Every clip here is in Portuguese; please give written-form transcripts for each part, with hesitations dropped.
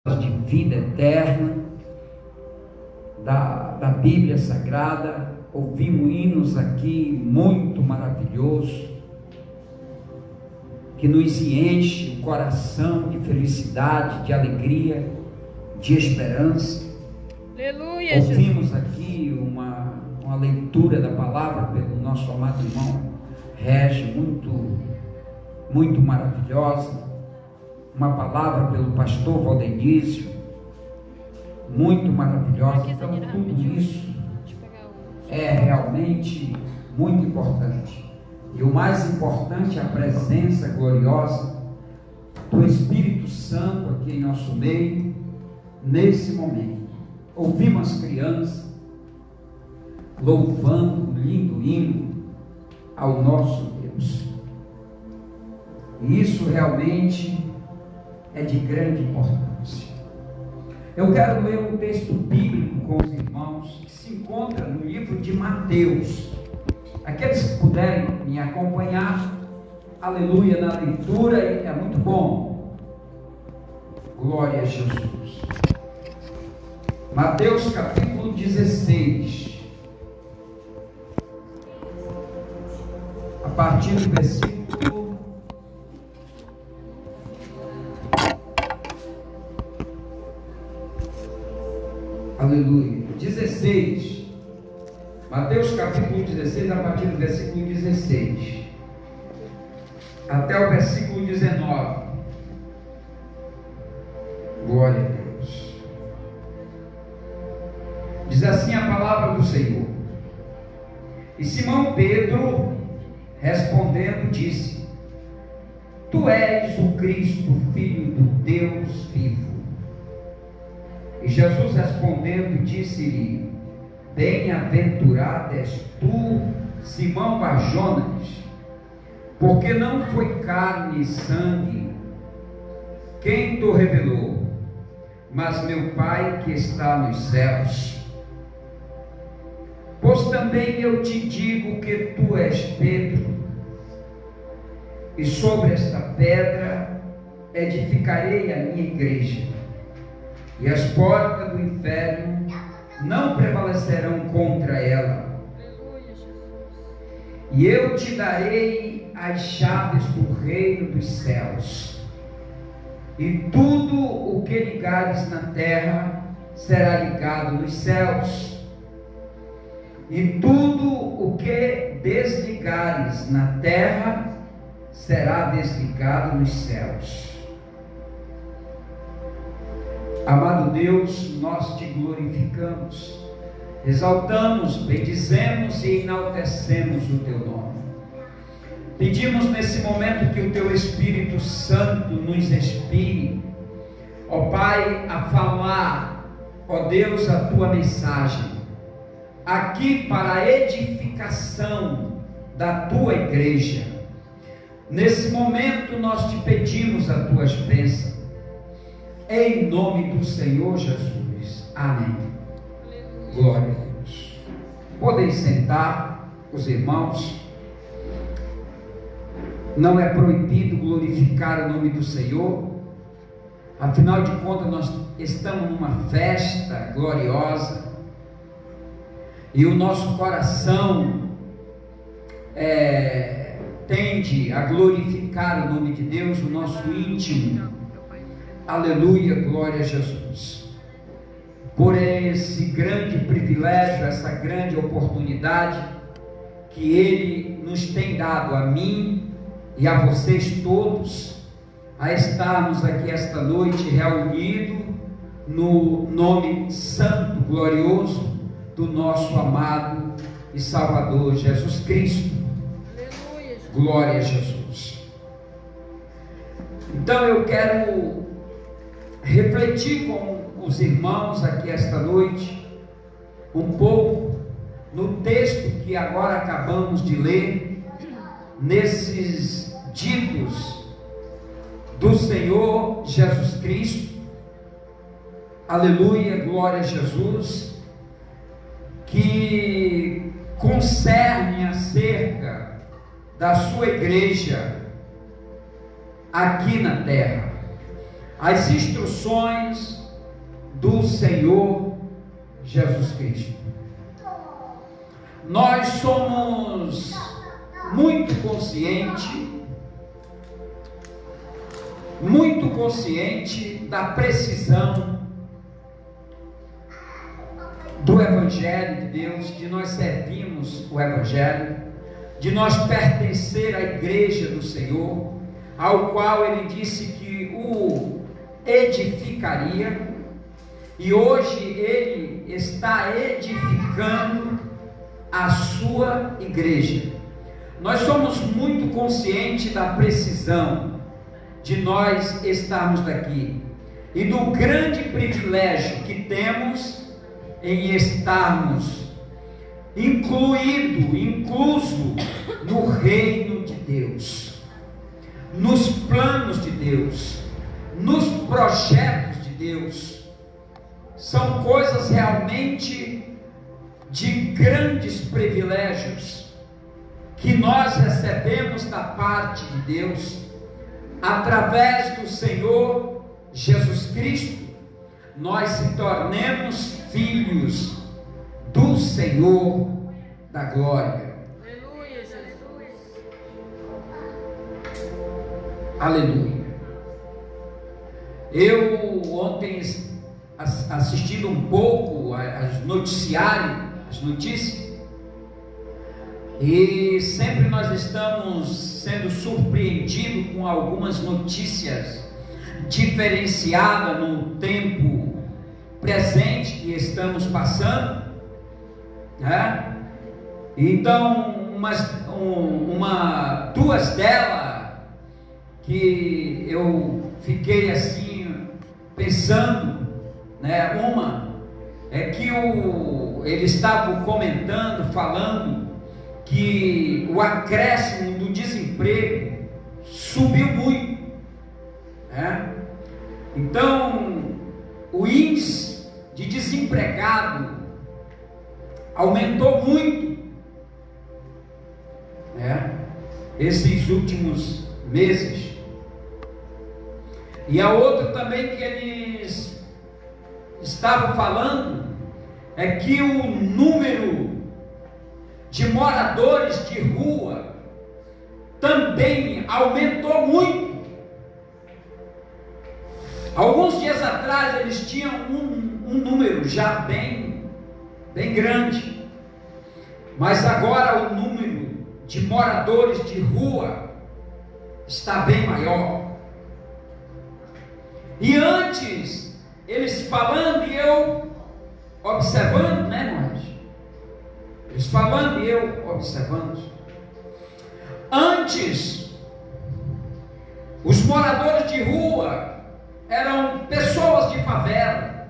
de vida eterna, da Bíblia Sagrada. Ouvimos hinos aqui muito maravilhosos, que nos enche o coração de felicidade, de alegria, de esperança. Aleluia. Ouvimos aqui uma leitura da palavra pelo nosso amado irmão Régio, muito maravilhosa. Uma palavra pelo pastor Valdenísio, muito maravilhosa. Então, tudo isso é realmente muito importante. E o mais importante é a presença gloriosa do Espírito Santo aqui em nosso meio, nesse momento. Ouvimos as crianças louvando um lindo hino ao nosso Deus. E isso realmente é de grande importância. Eu quero ler um texto bíblico com os irmãos, que se encontra no livro de Mateus. Aqueles que puderem me acompanhar, aleluia, na leitura, é muito bom. Glória a Jesus. Mateus capítulo 16, a partir do versículo aleluia, 16, Mateus capítulo 16, a partir do versículo 16 até o versículo 19. Glória a Deus. Diz assim a palavra do Senhor: E Simão Pedro respondendo disse: Tu és o Cristo, filho do Deus vivo. E Jesus respondendo disse-lhe: Bem-aventurado és tu, Simão Bar-Jonas, porque não foi carne e sangue quem te revelou, mas meu Pai que está nos céus. Pois também eu te digo que tu és Pedro, e sobre esta pedra edificarei a minha igreja, e as portas do inferno não prevalecerão contra ela. E eu te darei as chaves do reino dos céus, e tudo o que ligares na terra será ligado nos céus, e tudo o que desligares na terra será desligado nos céus. Amado Deus, nós te glorificamos, exaltamos, bendizemos e enaltecemos o teu nome. Pedimos nesse momento que o teu Espírito Santo nos inspire, ó Pai, a falar, ó Deus, a tua mensagem, aqui para a edificação da tua igreja. Nesse momento nós te pedimos as tuas bênçãos, em nome do Senhor Jesus. Amém. Glória a Deus. Podem sentar, os irmãos. Não é proibido glorificar o nome do Senhor. Afinal de contas, nós estamos numa festa gloriosa, e o nosso coração tende a glorificar o nome de Deus, o nosso íntimo. Aleluia, glória a Jesus, por esse grande privilégio, essa grande oportunidade que Ele nos tem dado, a mim e a vocês todos, a estarmos aqui esta noite reunidos no nome santo, glorioso do nosso amado e Salvador Jesus Cristo. Aleluia. Glória a Jesus. Então eu quero refletir com os irmãos aqui esta noite um pouco no texto que agora acabamos de ler, nesses ditos do Senhor Jesus Cristo. Aleluia, glória a Jesus, que concerne acerca da sua igreja aqui na terra. as instruções do Senhor Jesus Cristo. Nós somos muito consciente da precisão do Evangelho de Deus, de nós servirmos o Evangelho, de nós pertencer à igreja do Senhor, ao qual Ele disse que o edificaria, e hoje Ele está edificando a sua igreja. Nós somos muito conscientes da precisão de nós estarmos daqui e do grande privilégio que temos em estarmos incluso no reino de Deus, nos planos de Deus, nos projetos de Deus. São coisas realmente de grandes privilégios que nós recebemos da parte de Deus, através do Senhor Jesus Cristo. Nós se tornemos filhos do Senhor da glória. Aleluia, Jesus. Aleluia. Eu ontem, assistindo um pouco as notícias, e sempre nós estamos sendo surpreendidos com algumas notícias diferenciadas no tempo presente que estamos passando, né? Então, duas delas que eu fiquei assim pensando, né? Uma é que eles estavam comentando, falando que o acréscimo do desemprego subiu muito, né? Então, o índice de desempregado aumentou muito, né, esses últimos meses. E a outra também que eles estavam falando é que o número de moradores de rua também aumentou muito. Alguns dias atrás eles tinham um número já bem grande, mas agora o número de moradores de rua está bem maior. E antes, eles falando e eu observando, né, irmãos? Eles falando e eu observando. Antes, os moradores de rua eram pessoas de favela,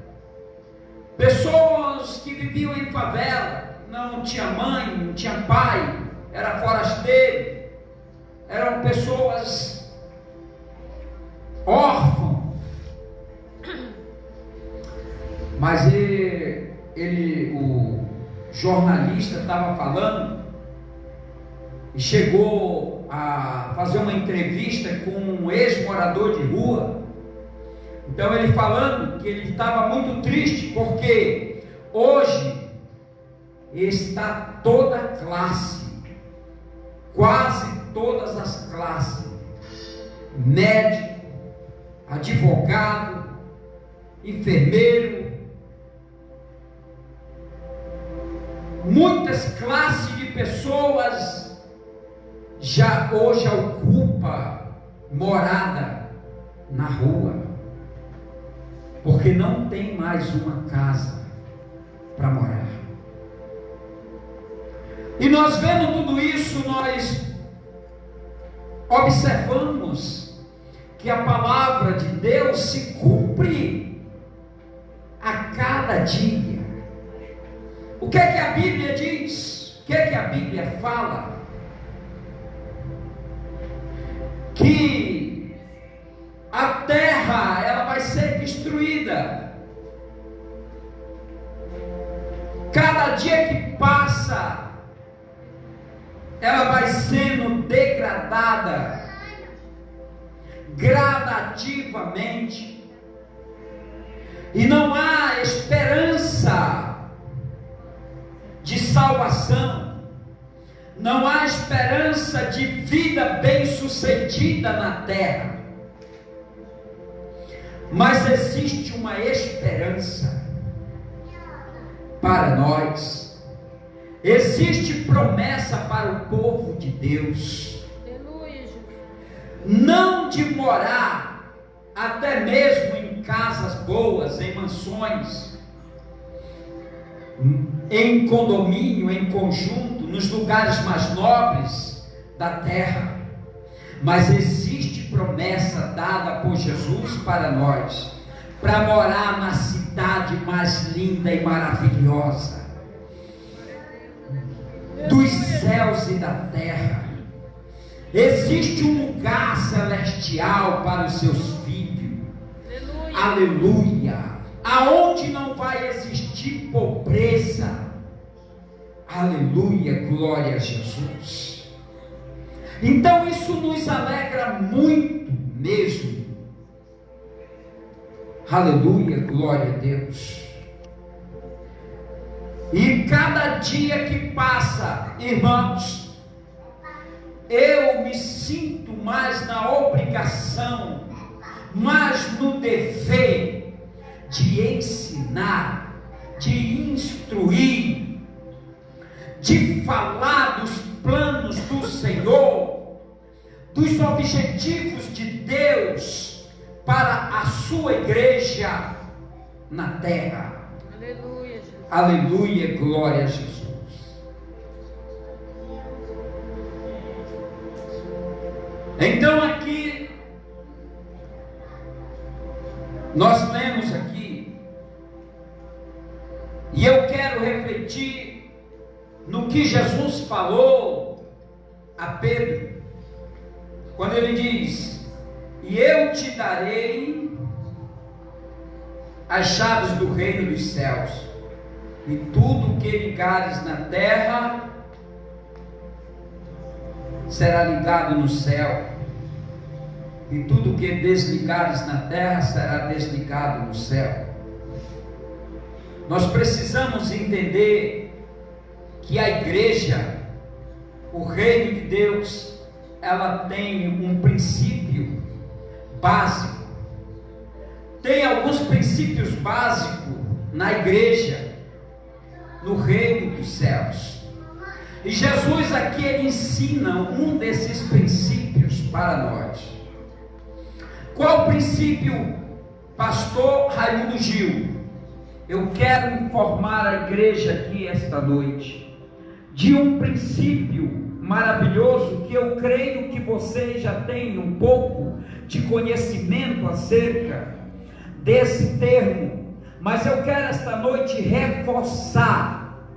pessoas que viviam em favela, não tinha mãe, não tinha pai, era forasteiro, eram pessoas órfãos. Mas o jornalista estava falando e chegou a fazer uma entrevista com um ex-morador de rua. Então ele falando que ele estava muito triste porque hoje está toda a classe, quase todas as classes, médico, advogado, enfermeiro, muitas classes de pessoas já hoje ocupa morada na rua, porque não tem mais uma casa para morar. E nós vendo tudo isso, nós observamos que a palavra de Deus se cumpre a cada dia. O que é que a Bíblia diz? O que é que a Bíblia fala? Que a terra ela vai ser destruída. Cada dia que passa, ela vai sendo degradada gradativamente. e não há esperança de salvação, não há esperança de vida bem-sucedida na terra, mas existe uma esperança para nós, existe promessa para o povo de Deus, não de morar até mesmo em casas boas, em mansões, em condomínio, em conjunto, nos lugares mais nobres da terra, mas existe promessa dada por Jesus para nós, para morar na cidade mais linda e maravilhosa dos céus e da terra. Existe um lugar celestial para os seus filhos, aleluia, aonde não vai existir pobreza, aleluia, glória a Jesus. Então isso nos alegra muito mesmo, aleluia, glória a Deus. E cada dia que passa, irmãos, eu me sinto mais na obrigação, mais no dever de ensinar, de instruir, de falar dos planos do Senhor, dos objetivos de Deus para a sua igreja na terra. Aleluia, Jesus. Aleluia, glória a Jesus. Então aqui nós lemos aqui, e eu quero refletir no que Jesus falou a Pedro, quando ele diz: e eu te darei as chaves do reino dos céus, e tudo que ligares na terra será ligado no céu, e tudo que desligares na terra será desligado no céu. Nós precisamos entender que a igreja, o reino de Deus, ela tem um princípio básico, tem alguns princípios básicos na igreja, no reino dos céus. E Jesus aqui ele ensina um desses princípios para nós. Qual o princípio, pastor Raimundo Gil? Eu quero informar a igreja aqui esta noite de um princípio maravilhoso que eu creio que vocês já têm um pouco de conhecimento acerca desse termo, mas eu quero esta noite reforçar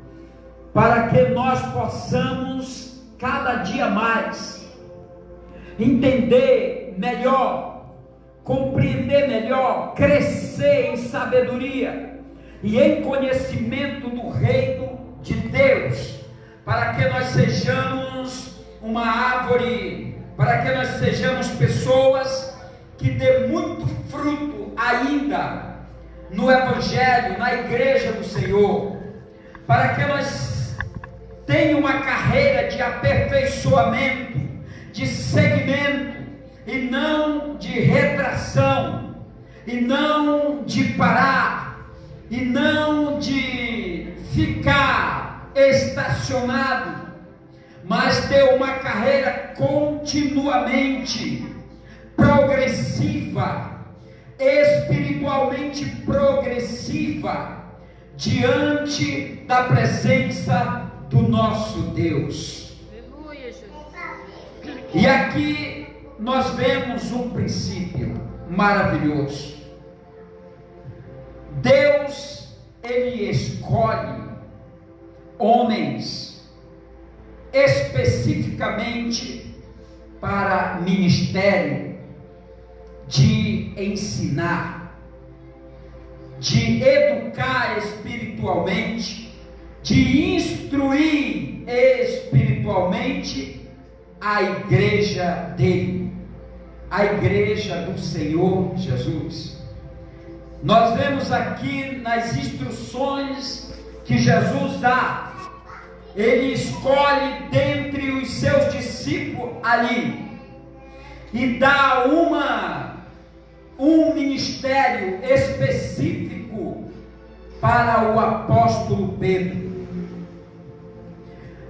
para que nós possamos cada dia mais entender melhor, compreender melhor, crescer em sabedoria e em conhecimento do reino de Deus, para que nós sejamos uma árvore, para que nós sejamos pessoas que dê muito fruto ainda no Evangelho, na igreja do Senhor, para que nós tenhamos uma carreira de aperfeiçoamento, de seguimento, e não de retração, e não de parar, e não de ficar estacionado, mas ter uma carreira continuamente progressiva, espiritualmente progressiva, diante da presença do nosso Deus. Aleluia, Jesus. E aqui nós vemos um princípio maravilhoso. Deus, ele escolhe homens especificamente para ministério de ensinar, de educar espiritualmente, de instruir espiritualmente a igreja dele, a igreja do Senhor Jesus. nós vemos aqui nas instruções que Jesus dá, ele escolhe dentre os seus discípulos ali e dá um ministério específico para o apóstolo Pedro.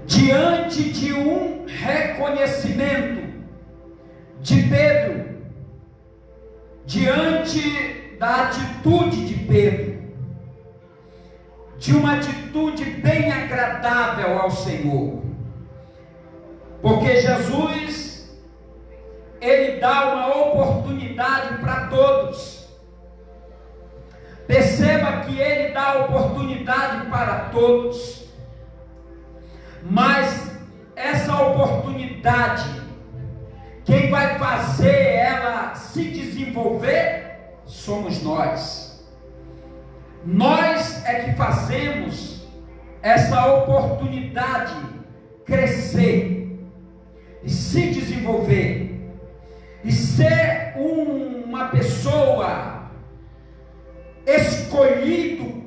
Diante de um reconhecimento de Pedro, diante da atitude de Pedro, de uma atitude bem agradável ao Senhor, porque Jesus, ele dá uma oportunidade para todos. Perceba que ele dá oportunidade para todos, mas essa oportunidade, quem vai fazer ela se desenvolver somos nós. Nós é que fazemos essa oportunidade crescer e se desenvolver e ser uma pessoa escolhido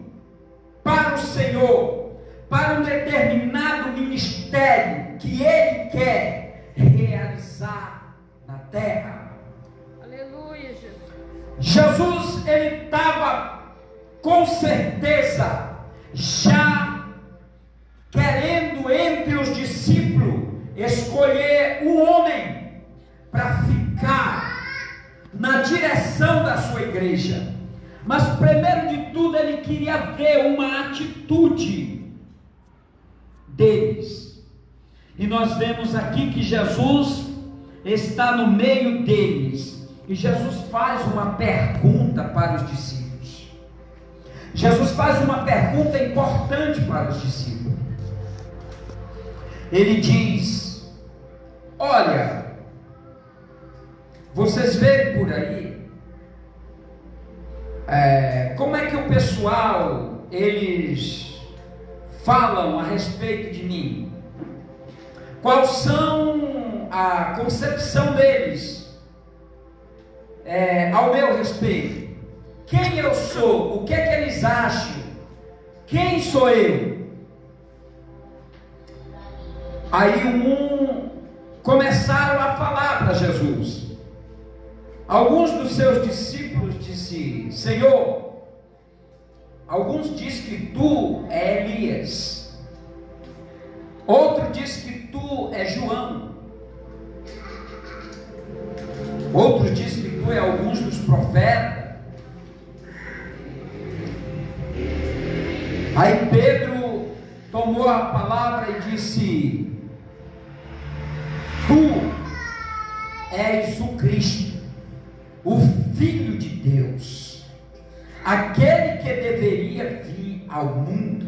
para o Senhor, para um determinado ministério que Ele quer realizar na terra. Aleluia, Jesus. Jesus, ele estava com certeza já querendo entre os discípulos escolher um homem para ficar na direção da sua igreja. Mas primeiro de tudo ele queria ver uma atitude deles. E nós vemos aqui que Jesus está no meio deles. E Jesus faz uma pergunta para os discípulos. Jesus faz uma pergunta importante para os discípulos. Ele diz: olha, vocês veem por aí como é que o pessoal, eles falam a respeito de mim? Quais são a concepção deles ao meu respeito? Quem eu sou? O que é que eles acham? Quem sou eu? Aí começaram a falar para Jesus. Alguns dos seus discípulos disse: Senhor, alguns dizem que tu é Elias, outro diz que tu é João, outros dizem que tu é alguns dos profetas. Aí Pedro tomou a palavra e disse: tu és o Cristo, o Filho de Deus, aquele que deveria vir ao mundo.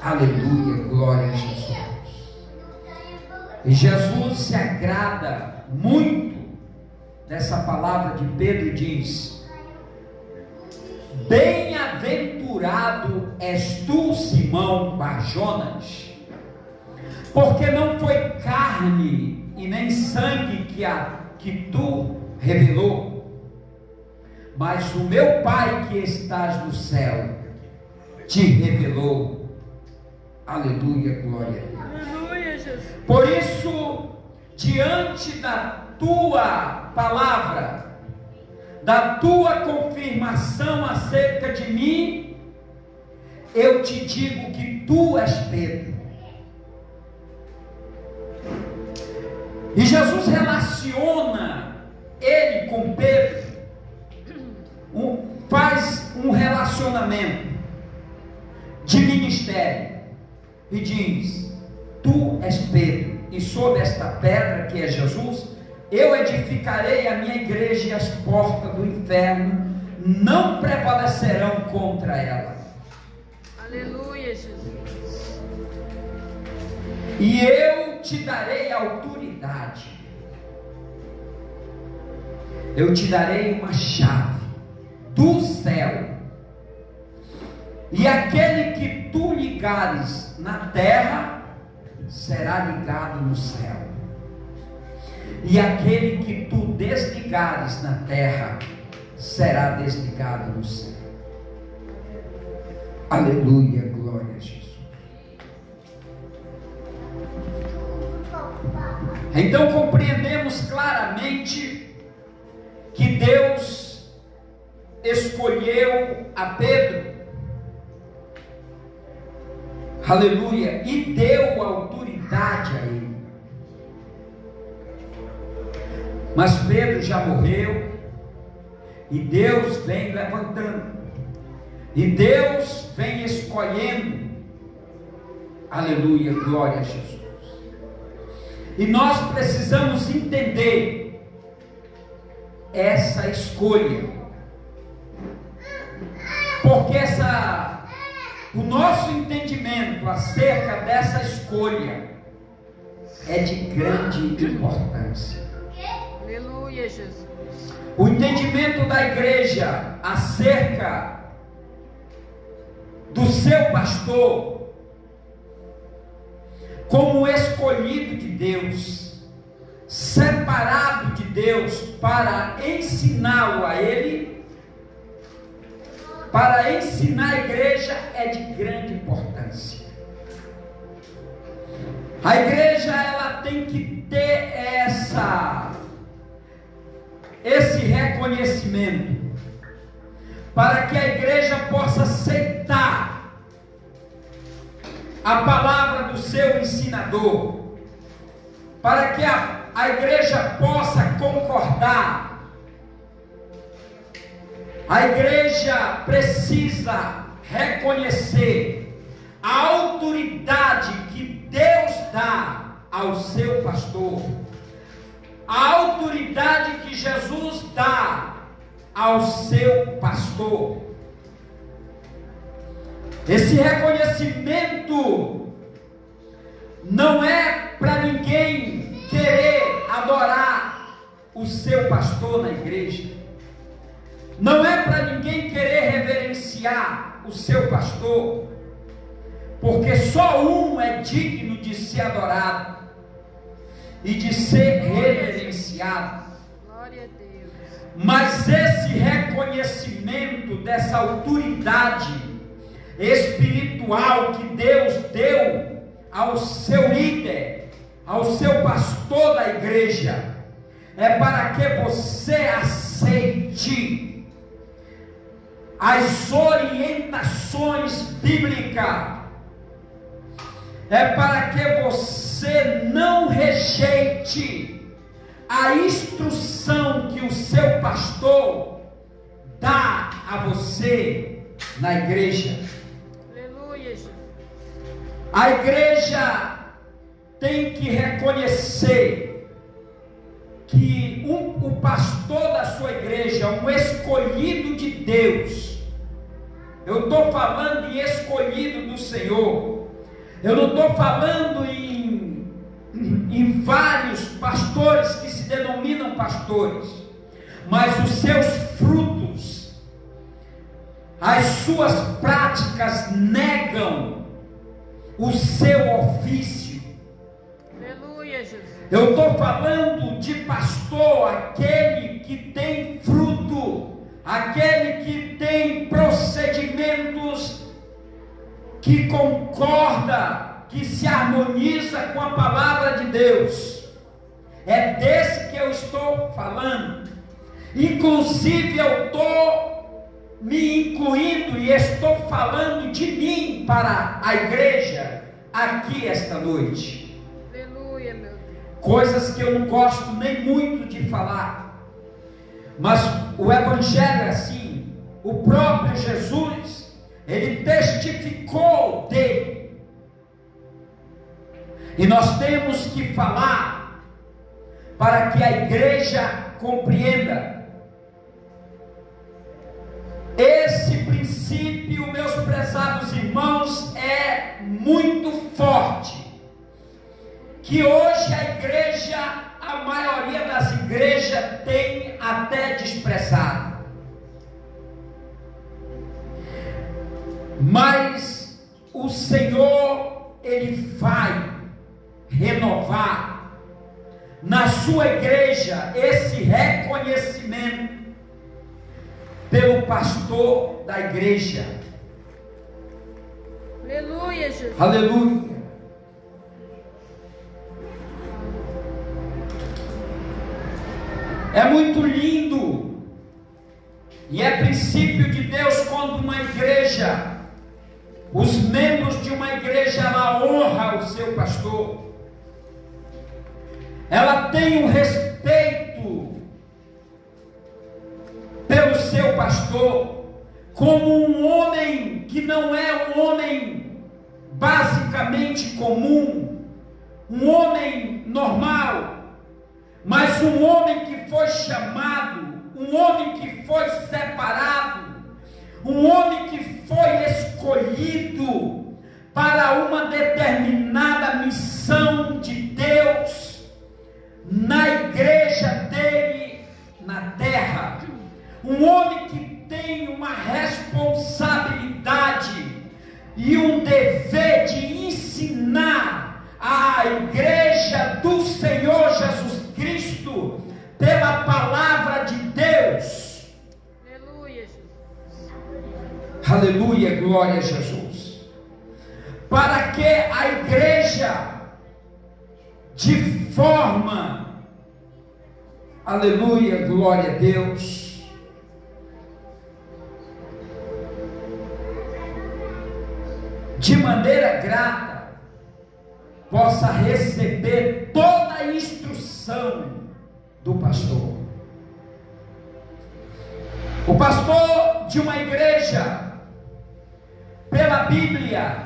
Aleluia, glória a Jesus. E Jesus se agrada muito dessa palavra de Pedro e diz: bem-aventurado és tu, Simão Barjonas, porque não foi carne e nem sangue que tu revelou, mas o meu Pai que estás no céu te revelou. Aleluia, glória a Deus. Aleluia, Jesus. Por isso, diante da tua palavra, da tua confirmação acerca de mim, eu te digo que tu és Pedro. E Jesus relaciona ele com Pedro, faz um relacionamento de ministério e diz: tu és Pedro, e sobre esta pedra que é Jesus, eu edificarei a minha igreja, e as portas do inferno não prevalecerão contra ela. Aleluia, Jesus. E eu te darei autoridade. Eu te darei uma chave do céu. E aquele que tu ligares na terra será ligado no céu. E aquele que tu desligares na terra será desligado no céu. Aleluia, glória a Jesus. Então compreendemos claramente que Deus escolheu a Pedro, aleluia, e deu autoridade a ele. Mas Pedro já morreu, e Deus vem levantando, e Deus vem escolhendo, aleluia, glória a Jesus. E nós precisamos entender essa escolha, porque o nosso entendimento acerca dessa escolha é de grande importância. Aleluia, Jesus. O entendimento da igreja acerca do seu pastor como escolhido de Deus, separado de Deus para ensiná-lo a ele, para ensinar a igreja, é de grande importância. A igreja, ela tem que ter esse reconhecimento, para que a igreja possa aceitar a palavra do seu ensinador, para que a igreja possa concordar. A igreja precisa reconhecer a autoridade que Deus dá ao seu pastor, a autoridade que Jesus dá ao seu pastor. Esse reconhecimento não é para ninguém querer adorar o seu pastor na igreja, não é para ninguém querer reverenciar o seu pastor, porque só um é digno de ser adorado e de ser reverenciado. Glória a Deus. Mas esse reconhecimento dessa autoridade espiritual que Deus deu ao seu líder, ao seu pastor da igreja, é para que você aceite as orientações bíblicas, é para que você não rejeite a instrução que o seu pastor dá a você na igreja. A igreja tem que reconhecer que o pastor da sua igreja, um escolhido de Deus, eu estou falando em escolhido do Senhor, eu não estou falando em vários pastores que se denominam pastores, mas os seus frutos, as suas práticas negam o seu ofício. Aleluia, Jesus. Eu estou falando de pastor, aquele que tem fruto, aquele que tem procedimentos que concorda, que se harmoniza com a palavra de Deus. É desse que eu estou falando. Inclusive eu estou me incluindo e estou falando de mim para a igreja aqui esta noite. Aleluia, meu Deus. Coisas que eu não gosto nem muito de falar, mas o evangelho é assim. O próprio Jesus, ele testificou dele, e nós temos que falar para que a igreja compreenda. Esse princípio, meus prezados irmãos, é muito forte, que hoje a igreja, a maioria das igrejas tem até desprezado. Mas o Senhor, ele vai renovar na sua igreja esse reconhecimento pelo pastor da igreja. Aleluia, Jesus. Aleluia. É muito lindo e é princípio de Deus quando uma igreja, os membros de uma igreja, ela honra o seu pastor, ela tem um respeito pelo seu pastor, como um homem que não é um homem basicamente comum, um homem normal, mas um homem que foi chamado, um homem que foi separado, um homem que foi escolhido para uma determinada missão de Deus na igreja dele na terra, um homem que tem uma responsabilidade e um dever de ensinar a igreja do Senhor Jesus Cristo pela palavra de Deus. Aleluia, Jesus. Aleluia, glória a Jesus. Para que a igreja, de forma, aleluia, glória a Deus, de maneira grata, possa receber toda a instrução do pastor. O pastor de uma igreja, pela Bíblia,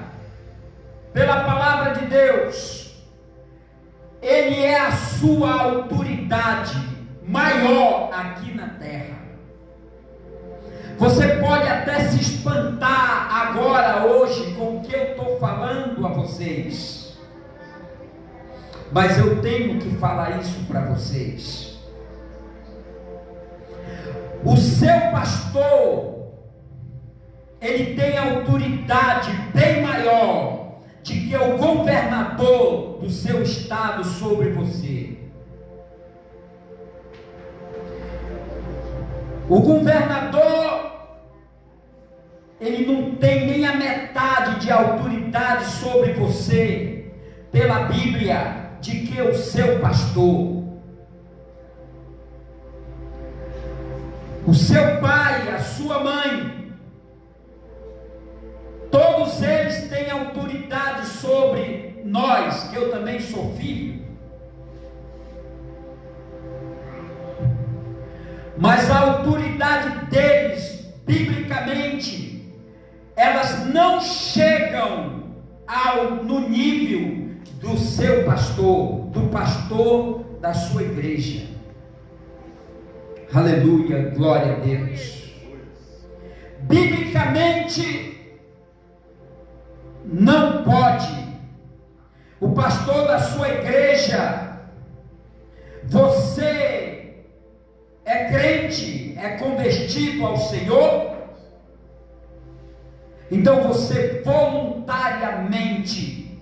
pela palavra de Deus, ele é a sua autoridade maior aqui na terra. Você pode até se espantar agora, hoje, com o que eu estou falando a vocês, mas eu tenho que falar isso para vocês. O seu pastor, ele tem autoridade bem maior de que o governador do seu estado sobre você. O governador, ele não tem nem a metade de autoridade sobre você, pela Bíblia, de que o seu pastor. O seu pai, a sua mãe, todos eles têm autoridade sobre nós, que eu também sou filho. Mas a autoridade deles, biblicamente, elas não chegam no nível do seu pastor, do pastor da sua igreja. Aleluia, glória a Deus. Biblicamente, não pode o pastor da sua igreja, você é crente, é convertido ao Senhor, então você voluntariamente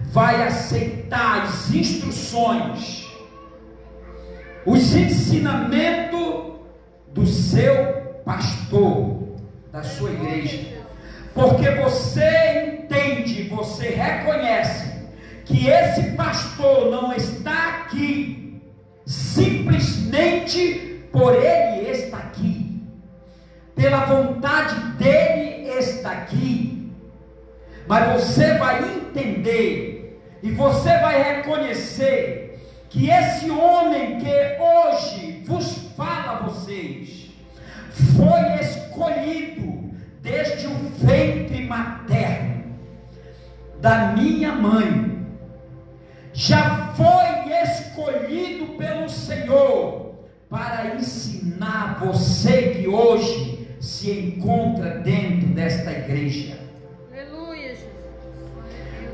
vai aceitar as instruções, os ensinamentos do seu pastor, da sua igreja, porque você entende, você reconhece que esse pastor não está aqui simplesmente por ele estar aqui, pela vontade dele está aqui, mas você vai entender e você vai reconhecer que esse homem que hoje vos fala a vocês, foi escolhido desde o ventre materno da minha mãe, já foi escolhido pelo Senhor para ensinar você que hoje se encontra dentro desta igreja, Aleluia, Jesus.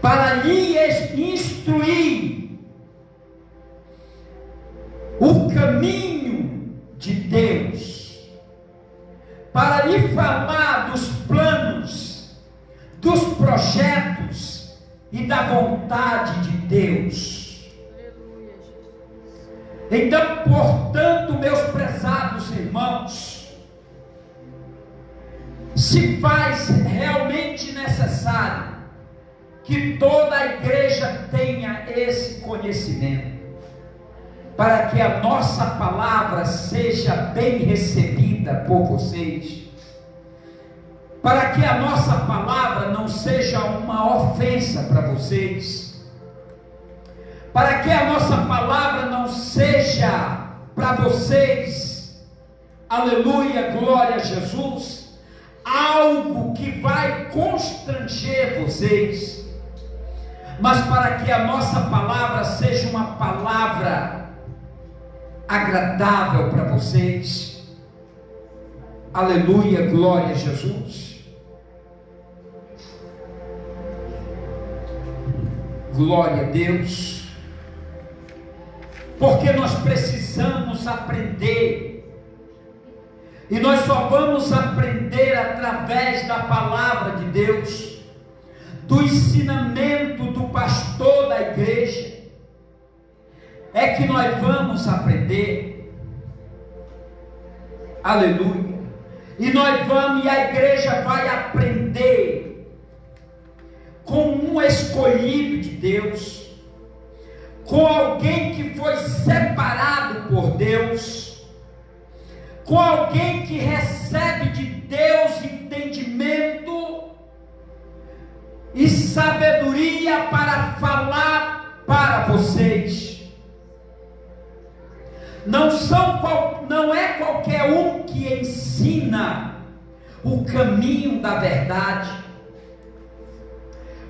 para lhe instruir o caminho de Deus, para lhe falar dos planos, dos projetos e da vontade de Deus. Aleluia, Jesus. Então, portanto, meus prezados irmãos, se faz realmente necessário que toda a igreja tenha esse conhecimento, para que a nossa palavra seja bem recebida por vocês, para que a nossa palavra não seja uma ofensa para vocês, para que a nossa palavra não seja para vocês, aleluia, glória a Jesus, algo que vai constranger vocês, mas para que a nossa palavra seja uma palavra agradável para vocês, aleluia, glória a Jesus, glória a Deus. Porque nós precisamos aprender, e nós só vamos aprender através da palavra de Deus, do ensinamento do pastor da igreja, é que nós vamos aprender, aleluia, e a igreja vai aprender com um escolhido de Deus, com alguém que foi separado por Deus, com alguém que recebe de Deus entendimento e sabedoria para falar para vocês. Não é qualquer um que ensina o caminho da verdade.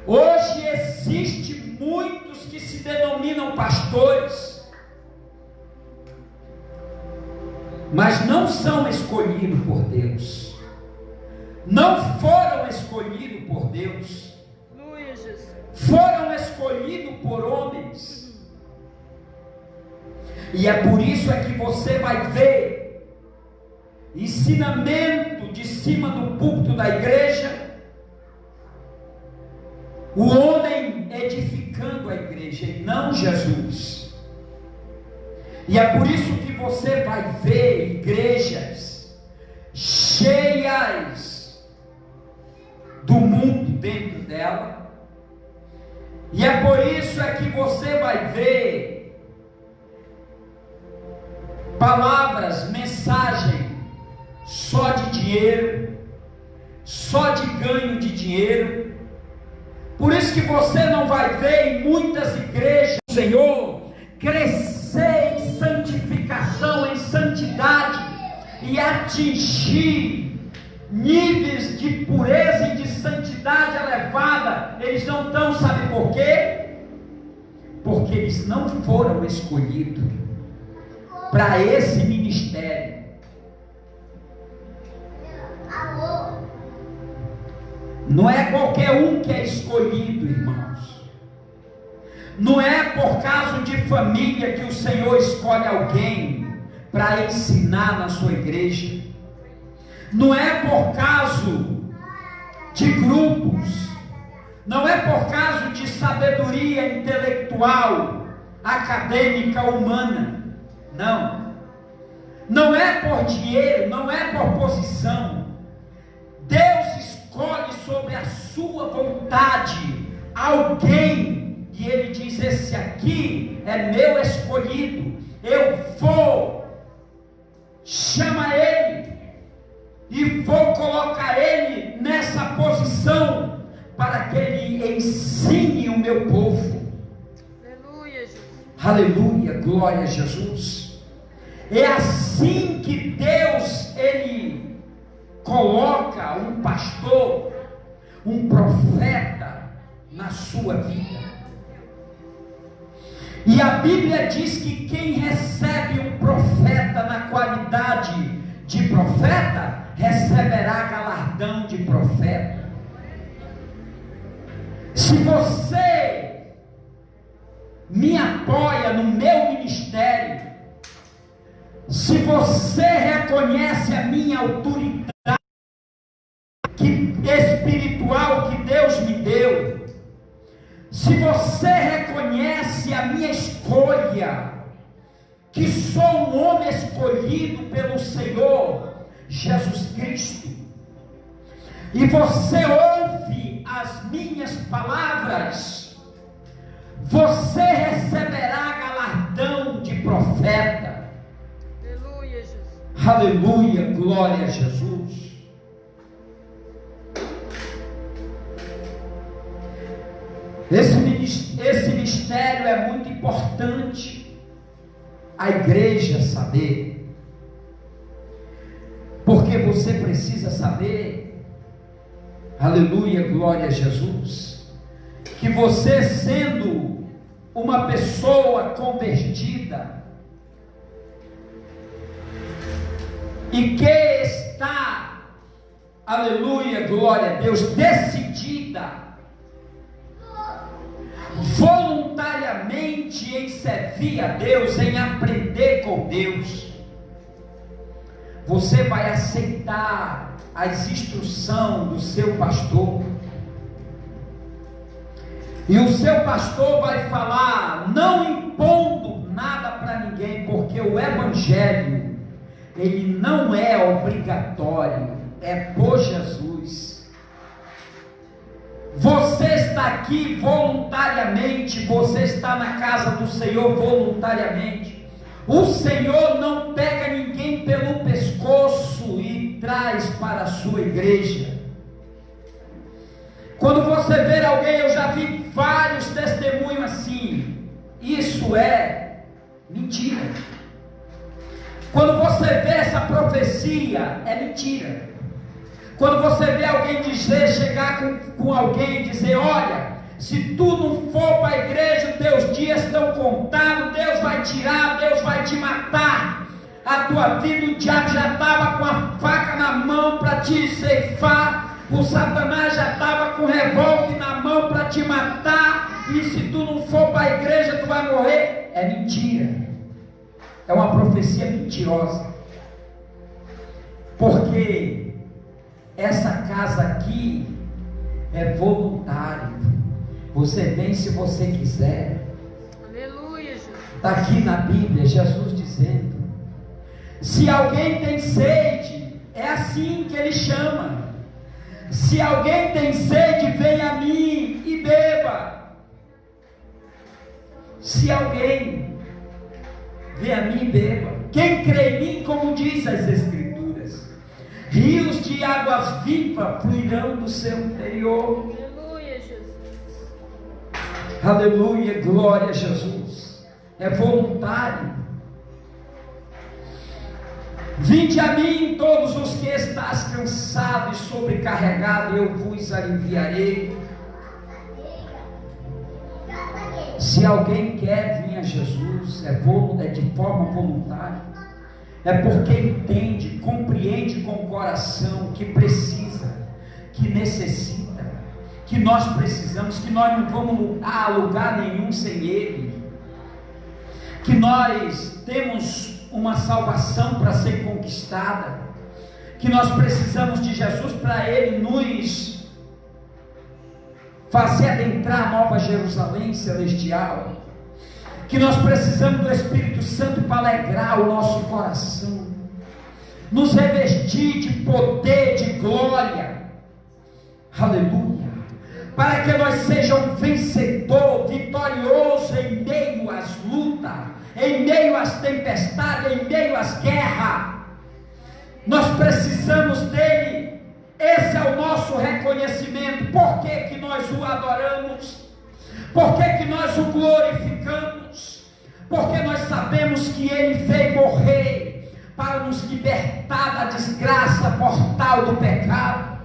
Hoje existe muitos que se denominam pastores, mas não são escolhidos por Deus, não foram escolhidos por Deus, foram escolhidos por homens. E é por isso é que você vai ver ensinamento de cima do púlpito da igreja, o homem edificando a igreja e não Jesus. E é por isso que você vai ver igrejas cheias do mundo dentro dela, e é por isso é que você vai ver palavras, mensagem só de dinheiro, só de ganho de dinheiro. Por isso que você não vai ver em muitas igrejas, Senhor, crescer em santificação, em santidade, e atingir níveis de pureza e de santidade elevada. Eles não estão, sabe por quê? Porque eles não foram escolhidos para esse ministério. Não é qualquer um que é escolhido, irmãos. Não é por causa de família que o Senhor escolhe alguém para ensinar na sua igreja. Não é por causa de grupos. Não é por causa de sabedoria intelectual, acadêmica, humana. Não. Não é por dinheiro, não é por posição. Deus escolhe sobre a sua vontade alguém, e Ele diz: esse aqui é meu escolhido, eu vou chamar ele e vou colocar ele nessa posição para que ele ensine o meu povo. Aleluia, Jesus. Aleluia, glória a Jesus. É assim que Deus, Ele coloca um pastor, um profeta na sua vida. E a Bíblia diz que quem recebe um profeta na qualidade de profeta, receberá galardão de profeta. Se você me apoia no meu ministério, se você reconhece a minha autoridade espiritual que Deus me deu, se você reconhece a minha escolha, que sou um homem escolhido pelo Senhor Jesus Cristo, e você ouve as minhas palavras, você receberá galardão de profeta. Aleluia, Jesus. Aleluia, glória a Jesus. Esse mistério é muito importante a igreja saber, porque você precisa saber, aleluia, glória a Jesus, que você sendo uma pessoa convertida e que está, aleluia, glória a Deus, decidida voluntariamente em servir a Deus, em aprender com Deus, você vai aceitar as instruções do seu pastor, e o seu pastor vai falar, não impondo nada para ninguém, porque o evangelho, ele não é obrigatório, é por Jesus. Você está aqui voluntariamente, você está na casa do Senhor voluntariamente. O Senhor não pega ninguém pelo pescoço e traz para a sua igreja. Quando você ver alguém, eu já vi vários testemunhos assim, isso é mentira. Quando você vê essa profecia, é mentira. Quando você vê alguém dizer, chegar com alguém e dizer, olha, se tu não for para a igreja, teus dias estão contados, Deus vai tirar, Deus vai te matar, a tua vida, o diabo já estava com a faca na mão para te ceifar, o Satanás já estava com o revólver na mão para te matar, e se tu não for para a igreja, tu vai morrer. É mentira, é uma profecia mentirosa, porque essa casa aqui é voluntário. Você vem se você quiser. Aleluia, Jesus. Está aqui na Bíblia, Jesus dizendo: se alguém tem sede, é assim que ele chama. Se alguém tem sede, vem a mim e beba. Se alguém vem a mim e beba. Quem crê em mim, como diz as Escrituras, rios de águas vivas fluirão do seu interior. Aleluia, Jesus. Aleluia, glória a Jesus. É voluntário. Vinde a mim todos os que estáis cansados e sobrecarregados, eu vos aliviarei. Se alguém quer vir a Jesus, é de forma voluntária. É porque entende, compreende com o coração que precisa, que necessita, que nós precisamos, que nós não vamos a lugar nenhum sem Ele, que nós temos uma salvação para ser conquistada, que nós precisamos de Jesus para Ele nos fazer adentrar a Nova Jerusalém celestial, que nós precisamos do Espírito Santo para alegrar o nosso coração, nos revestir de poder, de glória, aleluia, para que nós sejamos vencedor, vitorioso em meio às lutas, em meio às tempestades, em meio às guerras. Nós precisamos dele. Esse é o nosso reconhecimento. Por que que nós o adoramos? Por que que nós o glorificamos? Porque nós sabemos que ele veio morrer para nos libertar da desgraça mortal do pecado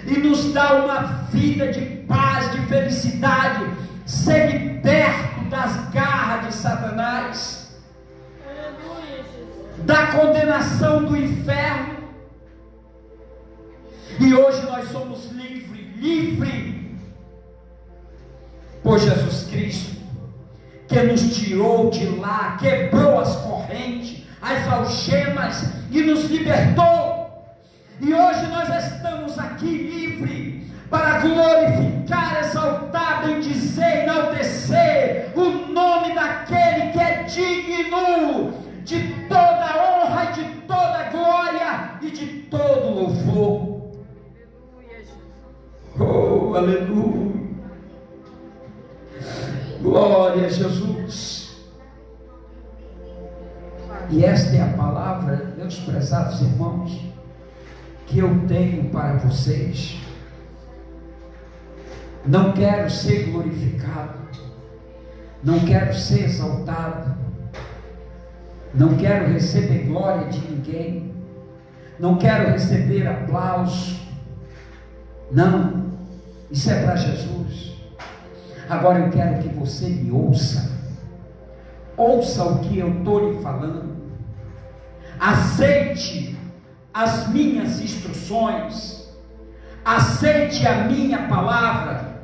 e nos dar uma vida de paz, de felicidade, ser liberto das garras de Satanás, da condenação do inferno. E hoje nós somos livres por Jesus Cristo, que nos tirou de lá, quebrou as correntes, as algemas e nos libertou. E hoje nós estamos aqui livres para glorificar, exaltar, bendizer, enaltecer o nome daquele que é digno de toda honra, e de toda glória e de todo louvor. Aleluia, aleluia. Glória a Jesus. E esta é a palavra, meus prezados irmãos, que eu tenho para vocês. Não quero ser glorificado, não quero ser exaltado, não quero receber glória de ninguém, não quero receber aplauso, não, isso é para Jesus. Agora eu quero que você me ouça o que eu estou lhe falando, aceite as minhas instruções, aceite a minha palavra,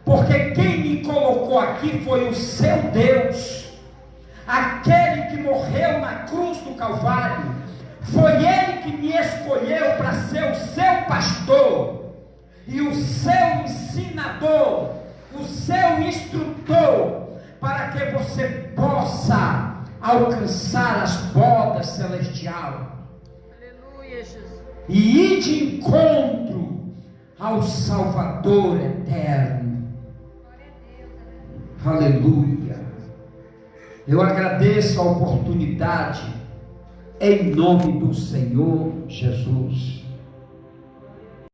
porque quem me colocou aqui foi o seu Deus, aquele que morreu na cruz do Calvário, foi Ele que me escolheu para ser o seu pastor, e o seu ensinador, o seu instrutor, para que você possa alcançar as bodas celestiais. Aleluia, Jesus. E ir de encontro ao Salvador eterno. Aleluia. Eu agradeço a oportunidade em nome do Senhor Jesus.